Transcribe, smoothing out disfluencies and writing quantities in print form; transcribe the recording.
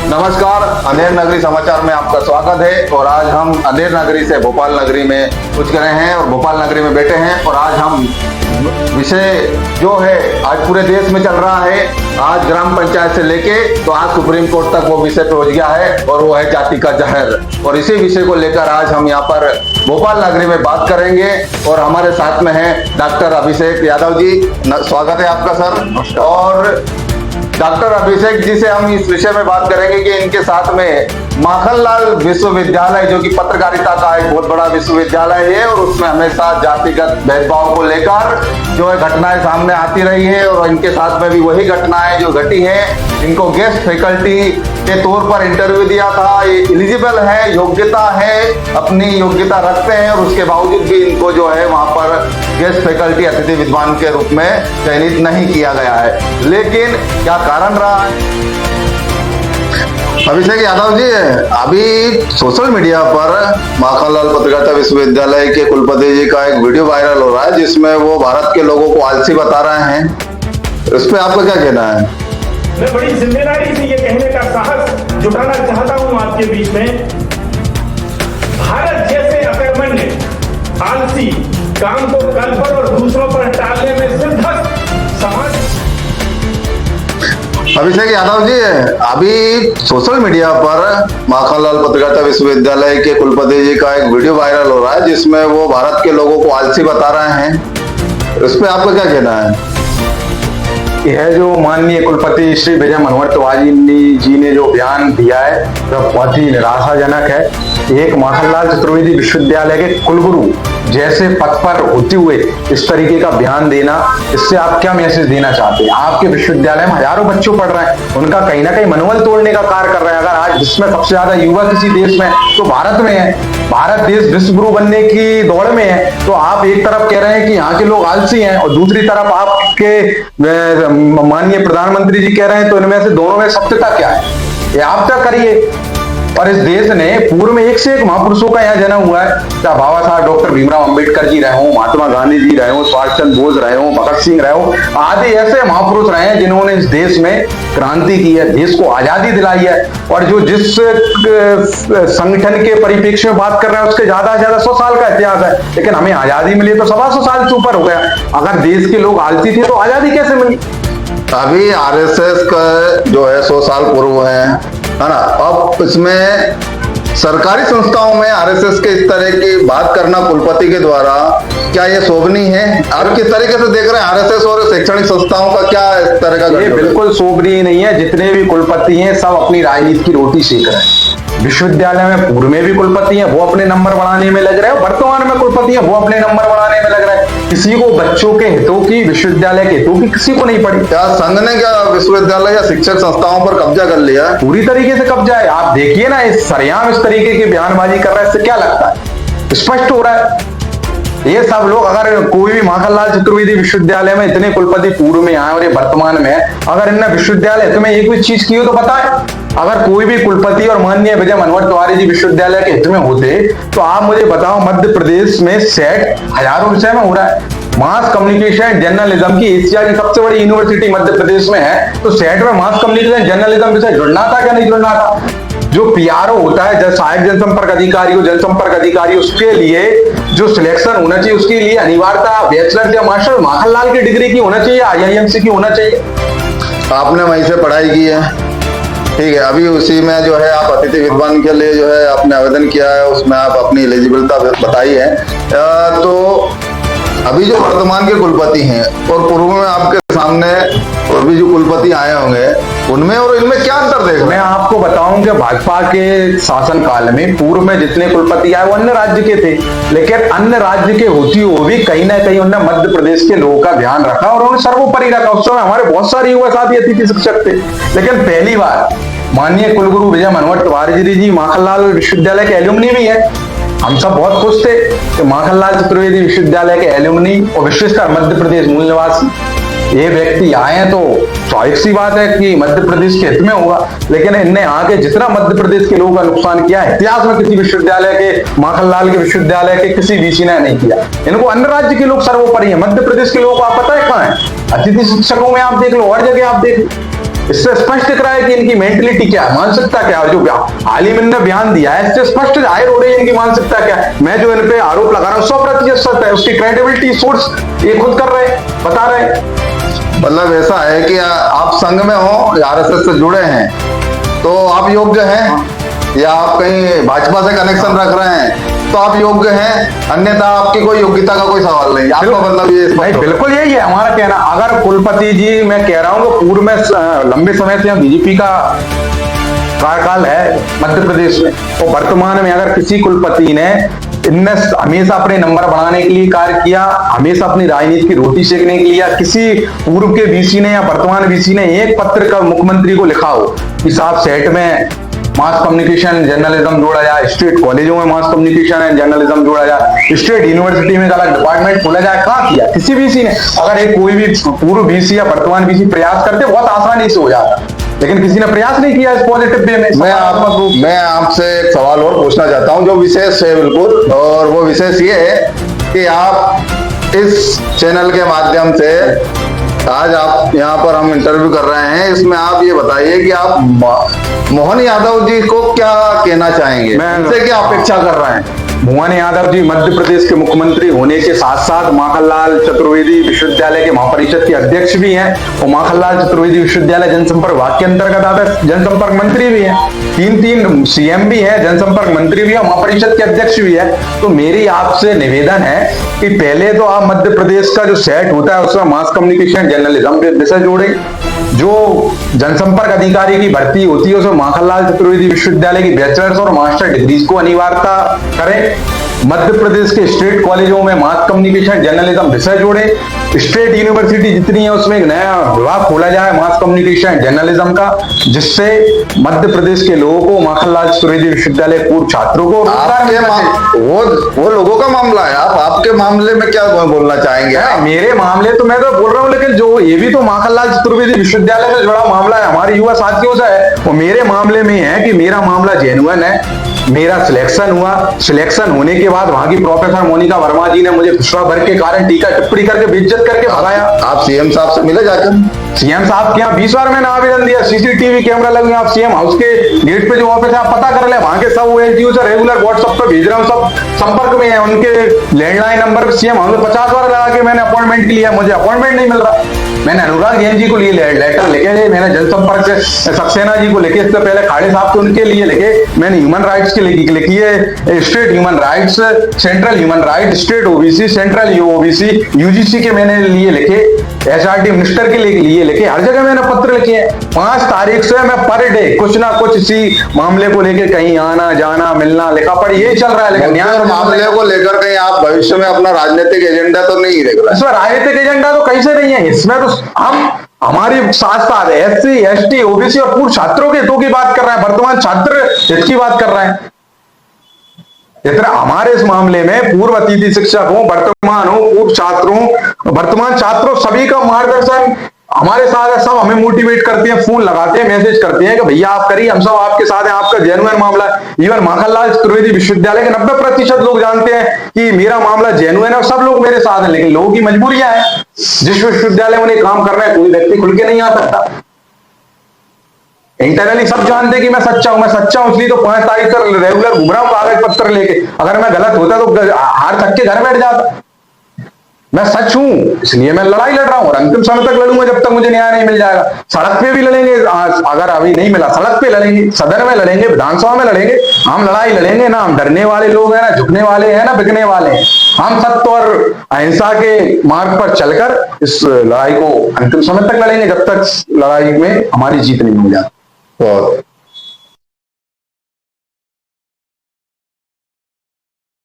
नमस्कार, अंधेर नगरी समाचार में आपका स्वागत है। और आज हम अंधेर नगरी से भोपाल नगरी में कुछ रहे हैं और भोपाल नगरी में बैठे हैं। और आज हम विषय जो है आज पूरे देश में चल रहा है, आज ग्राम पंचायत से लेके तो आज सुप्रीम कोर्ट तक वो विषय पहुंच गया है और वो है जाति का जहर। और इसी विषय को लेकर आज हम यहाँ पर भोपाल नगरी में बात करेंगे। और हमारे साथ में है डॉक्टर अभिषेक यादव जी। स्वागत है आपका सर। और डॉक्टर अभिषेक जी से हम इस विषय में बात करेंगे कि इनके साथ में माखनलाल विश्वविद्यालय, जो कि पत्रकारिता का एक बहुत बड़ा विश्वविद्यालय है और उसमें हमेशा जातिगत भेदभाव को लेकर जो है घटनाएं सामने आती रही है। और इनके साथ में भी वही घटनाएं जो घटी है, इनको गेस्ट फैकल्टी के तौर पर इंटरव्यू दिया था, ये एलिजिबल है, योग्यता है, अपनी योग्यता रखते हैं और उसके बावजूद भी इनको जो है वहां पर गेस्ट फैकल्टी अतिथि विद्वान के रूप में चयनित नहीं किया गया है। लेकिन क्या कारण रहा है? अभिषेक यादव जी, अभी सोशल मीडिया पर माखनलाल पत्रकारिता विश्वविद्यालय के कुलपति जी का एक वीडियो वायरल हो रहा है जिसमें वो भारत के लोगों को आलसी बता रहे हैं। इस पे आपका क्या कहना है? मैं बड़ी जिम्मेदारी से ये कहने का साहस जुटाना चाहता हूं आपके बीच में, भारत जैसे अकर्मण्य, आलसी, काम को कल पर और दूसरों पर टालने में सिद्धस्त समाज। अभिषेक यादव जी, अभी सोशल मीडिया पर माखनलाल पत्रकारिता विश्वविद्यालय के कुलपति जी का एक वीडियो वायरल हो रहा है जिसमें वो भारत के लोगों को आलसी बता रहे हैं। इस पे आपका क्या कहना है? यह जो माननीय कुलपति श्री विजय मनोहर तिवारी जी ने जो बयान दिया है वह बहुत ही निराशाजनक है। एक माखनलाल चतुर्वेदी विश्वविद्यालय के कुलगुरु जैसे पद पर होते हुए इस तरीके का बयान देना, इससे आप क्या मैसेज देना चाहते हैं? आपके विश्वविद्यालय में हजारों बच्चों पढ़ रहे हैं, उनका कहीं ना कहीं मनोबल तोड़ने का कार्य कर रहे हैं। अगर आज जिसमें सबसे ज्यादा युवा किसी देश में तो भारत में है, भारत देश विश्व गुरु बनने की दौड़ में है, तो आप एक तरफ कह रहे हैं कि यहाँ के लोग आलसी हैं और दूसरी तरफ आपके माननीय प्रधानमंत्री जी कह रहे हैं, तो इनमें से दोनों में सत्यता क्या है? ये आप तय करिए। और इस देश ने पूर्व में एक से एक महापुरुषों का यहाँ जन्म हुआ है, चाहे बाबा साहब डॉक्टर भीमराव अंबेडकर जी रहे हो, महात्मा गांधी जी रहे हो, सुभाष चंद्र बोस रहे हो, भगत सिंह रहे हो, आदि ऐसे महापुरुष रहे हैं जिन्होंने इस देश में क्रांति की है, देश को आजादी दिलाई है। और जो जिस संगठन के परिप्रेक्ष्य में बात कर रहे हैं उसके ज्यादा से ज्यादा 100 साल का इतिहास है, लेकिन हमें आजादी मिली तो 125 साल से ऊपर हो गया। अगर देश के लोग आलसी थे तो आजादी कैसे मिली? अभी आरएसएस का जो है 100 साल पूर्व है ना। अब इसमें सरकारी संस्थाओं में आरएसएस के इस तरह की बात करना कुलपति के द्वारा क्या ये शोभनीय है? आप किस तरीके से देख रहे हैं आरएसएस और शैक्षणिक संस्थाओं का क्या इस तरह का? ये बिल्कुल शोभनीय नहीं है। जितने भी कुलपति हैं सब अपनी राजनीति की रोटी सेक रहे हैं। विश्वविद्यालय में पूर्व में भी कुलपति हैं, वो अपने नंबर बढ़ाने में लग रहे हैं, वर्तमान में कुलपति हैं, वो अपने नंबर बढ़ाने में लग रहे हैं। किसी को बच्चों के हितों की, विश्वविद्यालय के हितों की किसी को नहीं पड़ी। क्या संघ ने क्या विश्वविद्यालय या शिक्षक संस्थाओं पर कब्जा कर लिया? पूरी तरीके से कब्जा है। आप देखिए ना, इस सरेआम इस तरीके की बयानबाजी कर रहा है, इससे क्या लगता है? स्पष्ट हो रहा है। ये सब लोग, अगर कोई भी माखनलाल चतुर्वेदी विश्वविद्यालय में इतने कुलपति पूर्व में आए और ये वर्तमान में है, अगर इनने विश्वविद्यालय हित में एक भी चीज की हो तो बताएं। अगर कोई भी कुलपति और माननीय विजय मनोहर तिवारी जी विश्वविद्यालय के हित में होते तो आप मुझे बताओ, मध्य प्रदेश में सेट हजारों विषय में हो रहा है। मास कम्युनिकेशन जर्नलिज्म की एशिया की सबसे बड़ी यूनिवर्सिटी मध्य प्रदेश में है, तो सेट में मास कम्युनिकेशन जर्नलिज्म विषय जुड़ना था क्या नहीं जुड़ना था? जो पीआरओ होता है, सहायक जनसंपर्क अधिकारी हो, जनसंपर्क अधिकारी, उसके लिए जो सिलेक्शन होना चाहिए उसके लिए अनिवार्यता बैचलर या मास्टर माखनलाल की डिग्री की होना चाहिए, आईआईएमसी की होना चाहिए। आपने वहीं से पढ़ाई की है, ठीक है। अभी उसी में जो है आप अतिथि विद्वान के लिए जो है आपने आवेदन किया है, उसमें आप अपनी एलिजिबिलिटी बताई है। तो अभी जो वर्तमान के कुलपति हैं और पूर्व में आपके सामने और भी जो कुलपति आए होंगे, उनमें और इनमें क्या अंतर देख? मैं आपको बताऊं कि भाजपा के शासन काल में पूर्व में जितने कुलपति आए वो अन्य राज्य के थे, लेकिन अन्य राज्य के होती हुए भी कहीं ना कहीं उन्होंने मध्य प्रदेश के लोगों का ध्यान रखा और उन्होंने सर्वोपरि रखा। उस समय हमारे बहुत सारे युवा साथी अतिथि शिक्षक थे, लेकिन पहली बार माननीय कुलगुरु विजय मनोहर तिवारी जी माखनलाल विश्वविद्यालय के एल्यूमनी भी है। हम सब बहुत खुश थे कि माखनलाल चतुर्वेदी विश्वविद्यालय के एल्यूमनी और विशेषकर मध्य प्रदेश मूल निवासी ये व्यक्ति आए हैं, तो स्वाभाविक सी बात है कि मध्य प्रदेश के हित में होगा। लेकिन इनने आके जितना मध्य प्रदेश के लोगों का नुकसान किया है, इतिहास में किसी विश्वविद्यालय के, माखनलाल के विश्वविद्यालय के किसी वीसी ने नहीं किया। इनको अन्य राज्य के लोग सर्वोपरि है, मध्य प्रदेश के लोगों को आप पता है कहाँ है? अतिथि शिक्षकों में आप देख लो, हर जगह आप देख लो। इससे स्पष्ट दिख रहा है कि इनकी मेंटलिटी क्या है, मानसिकता क्या है। और जो हाल ही में इन्होंने बयान दिया है इससे स्पष्ट जाहिर हो रही है इनकी मानसिकता क्या है। मैं जो इन पे आरोप लगा रहा हूँ 100% सत्य है, उसकी क्रेडिबिलिटी सोर्स ये खुद कर रहे हैं, बता रहे हैं। मतलब ऐसा है कि आप संघ में हो या आरएसएस से जुड़े हैं तो आप योग्य हैं, या आप कहीं भाजपा से कनेक्शन रख रहे हैं तो आप योग्य हैं, अन्यथा आपकी कोई योग्यता का कोई सवाल नहीं। आपका मतलब ये भाई बिल्कुल यही है हमारा कहना। अगर कुलपति जी, मैं कह रहा हूँ पूर्व में लंबे समय से बीजेपी का कार्यकाल है मध्य प्रदेश में, तो वर्तमान में अगर किसी कुलपति ने इनने हमेशा अपने नंबर बढ़ाने के लिए कार्य किया, हमेशा अपनी राजनीति की रोटी सेकने के लिए, किसी पूर्व के वीसी ने या वर्तमान वीसी ने एक पत्र का मुख्यमंत्री को लिखा हो कि साहब सेट में मास कम्युनिकेशन जर्नलिज्म जोड़ा जाए, स्टेट कॉलेजों में मास कम्युनिकेशन एंड जर्नलिज्म जोड़ा जाए, स्टेट यूनिवर्सिटी में एक अलग डिपार्टमेंट खोला जाए, कहाँ किया किसी वीसी ने। अगर एक कोई भी पूर्व वीसी या वर्तमान वीसी प्रयास करते बहुत आसानी से हो जाता, लेकिन किसी ने प्रयास नहीं किया इस पॉजिटिव वे में। मैं आपसे एक सवाल और पूछना चाहता हूं जो विशेष है बिल्कुल, और वो विशेष ये है कि आप इस चैनल के माध्यम से आज आप यहाँ पर हम इंटरव्यू कर रहे हैं, इसमें आप ये बताइए कि आप मोहन यादव जी को क्या कहना चाहेंगे, उनसे क्या अपेक्षा कर रहे हैं। मोहन यादव जी मध्य प्रदेश के मुख्यमंत्री होने के साथ साथ माखनलाल चतुर्वेदी विश्वविद्यालय के महापरिषद के अध्यक्ष भी हैं और माखनलाल चतुर्वेदी विश्वविद्यालय जनसंपर्क विभाग के अंतर्गत आता है, जनसंपर्क मंत्री भी हैं, तीन सीएम भी हैं, जनसंपर्क मंत्री भी है, महापरिषद के अध्यक्ष भी है। तो मेरी आपसे निवेदन है कि पहले तो आप मध्य प्रदेश का जो सेट होता है उसमें मास कम्युनिकेशन जर्नलिज्म पे विषय जोड़े, जो जनसंपर्क अधिकारी की भर्ती होती है उसमें माखनलाल चतुर्वेदी विश्वविद्यालय की बैचलर्स और मास्टर डिग्रीज को अनिवार्यता करें, मध्य प्रदेश के स्टेट कॉलेजों में मास कम्युनिकेशन जर्नलिज्म विषय जोड़े, स्टेट यूनिवर्सिटी जितनी है उसमें एक नया विभाग खोला जाए मास कम्युनिकेशन जर्नलिज्म का, जिससे मध्य प्रदेश के लोगों को माखनलाल चतुर्वेदी विश्वविद्यालय पूर्व छात्रों को वो लोगों का मामला है, आप आपके मामले में क्या बोलना चाहेंगे। मेरे मामले तो मैं तो बोल रहा हूँ, लेकिन जो ये भी तो माखनलाल चतुर्वेदी विश्वविद्यालय से जुड़ा मामला है, हमारे युवा साथियों से है, वो मेरे मामले में है कि मेरा मामला जेन्युइन है, मेरा सिलेक्शन हुआ, सिलेक्शन होने के बाद वहां की प्रोफेसर मोनिका वर्मा जी ने मुझे विश्वा भर के कारण टीका टिप्पणी करके बेइज्जत करके भगाया। आप सीएम साहब से मिले जाकर? सीएम साहब के यहाँ 20 बार मैंने आवेदन दिया, सीसीटीवी कैमरा लगे, आप सीएम हाउस के गेट पे जो ऑफिस है आप पता कर ले, वहां के सब ओएसडीओ से रेगुलर व्हाट्सएप पे भेज रहा हूँ, सब संपर्क में है, उनके लैंडलाइन नंबर पे सीएम हाउस में 50 बार लगा के मैंने अपॉइंटमेंट लिया, मुझे अपॉइंटमेंट नहीं मिल रहा। मैंने अनुराग जैन जी को लिए लेटर लिखे, मैंने जनसंपर्क से सक्सेना जी को लिखे, इससे पहले खाड़े साहब को उनके लिए लिखे, मैंने ह्यूमन राइट्स के लिए लिखी है, state human rights, central human right, state OBC, central OBC, UGC के मैंने लिए लिखे, एसआरटी मिनिस्टर के लिए लिखे, हर जगह मैंने पत्र लिखे हैं। 5 तारीख से मैं पर डे कुछ ना कुछ इसी मामले को लेके कहीं आना जाना मिलना लिखा पड़ी यही चल रहा है। लेकिन न्याय मामले को लेकर कहीं आप भविष्य में अपना राजनीतिक एजेंडा तो नहीं देख रहे? इसमें राजनीतिक एजेंडा तो कैसे नहीं है, इसमें तो हम हमारे साथ साथ एससी एसटी ओबीसी और पूर्व छात्रों के हितों की बात कर रहे हैं, वर्तमान छात्र हित की बात कर रहे हैं। इतना हमारे इस मामले में पूर्व अतिथि शिक्षक हो, वर्तमान हो, पूर्व छात्रों, वर्तमान छात्रों सभी का मार्गदर्शन हमारे साथ है, सब हमें मोटिवेट करते हैं, फोन लगाते हैं, मैसेज करते हैं कि भैया आप करिए, हम सब आपके साथ हैं, आपका जेन्युइन मामला है। इवन माखनलाल चतुर्वेदी विश्वविद्यालय के 90% लोग जानते हैं कि मेरा मामला जेन्युइन है और सब लोग मेरे साथ हैं, लेकिन लोगों की मजबूरियां हैं, जिस विश्वविद्यालय में उन्हें काम करना है कोई व्यक्ति खुल के नहीं आ सकता। इंटरनली सब जानते हैं कि मैं सच्चा हूं, इसलिए तो 5 तारीख तक रेगुलर घूम रहा हूं कागज पत्र लेके। अगर मैं गलत होता तो हार थक के घर बैठ जाता। मैं सच हूं इसलिए मैं लड़ाई लड़ रहा हूं और अंतिम समय तक लड़ूंगा जब तक मुझे न्याय नहीं मिल जाएगा। सड़क पे भी लड़ेंगे, अगर अभी नहीं मिला सड़क पे लड़ेंगे, सदन में लड़ेंगे, विधानसभा में लड़ेंगे, हम लड़ाई लड़ेंगे ना। हम डरने वाले लोग हैं ना झुकने वाले हैं ना बिकने वाले हैं। हम सत्य और अहिंसा के मार्ग पर चलकर इस लड़ाई को अंतिम समय तक लड़ेंगे जब तक लड़ाई में हमारी जीत नहीं हो जाती।